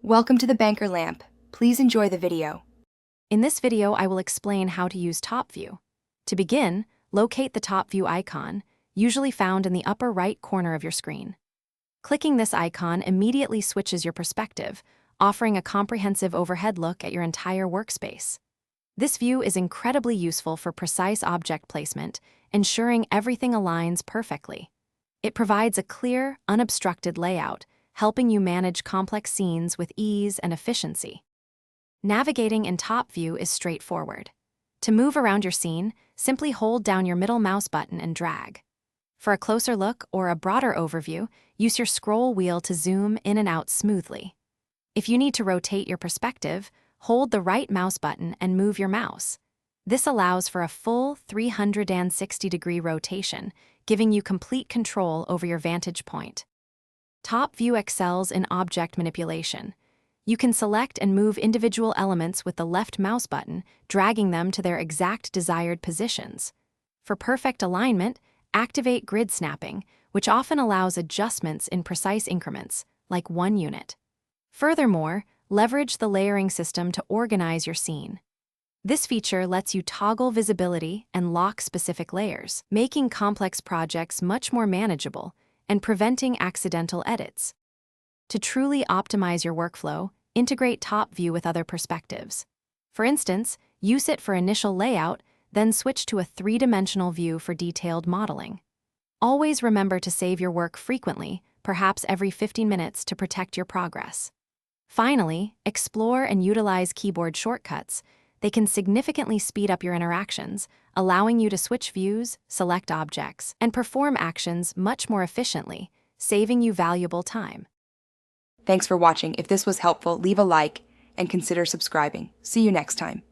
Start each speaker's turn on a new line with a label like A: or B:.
A: Welcome to the Banker Lamp. Please enjoy the video.
B: In this video, I will explain how to use Top View. To begin, locate the Top View icon, usually found in the upper right corner of your screen. Clicking this icon immediately switches your perspective, offering a comprehensive overhead look at your entire workspace. This view is incredibly useful for precise object placement, ensuring everything aligns perfectly. It provides a clear, unobstructed layout, helping you manage complex scenes with ease and efficiency. Navigating in Top View is straightforward. To move around your scene, simply hold down your middle mouse button and drag. For a closer look or a broader overview, use your scroll wheel to zoom in and out smoothly. If you need to rotate your perspective, hold the right mouse button and move your mouse. This allows for a full 360-degree rotation, giving you complete control over your vantage point. Top View excels in object manipulation. You can select and move individual elements with the left mouse button, dragging them to their exact desired positions. For perfect alignment, activate grid snapping, which often allows adjustments in precise increments, like 1 unit. Furthermore, leverage the layering system to organize your scene. This feature lets you toggle visibility and lock specific layers, making complex projects much more manageable and preventing accidental edits. To truly optimize your workflow, integrate Top View with other perspectives. For instance, use it for initial layout, then switch to a 3-dimensional view for detailed modeling. Always remember to save your work frequently, perhaps every 15 minutes, to protect your progress. Finally, explore and utilize keyboard shortcuts. They can significantly speed up your interactions, allowing you to switch views, select objects, and perform actions much more efficiently, saving you valuable time.
A: Thanks for watching. If this was helpful, leave a like and consider subscribing. See you next time.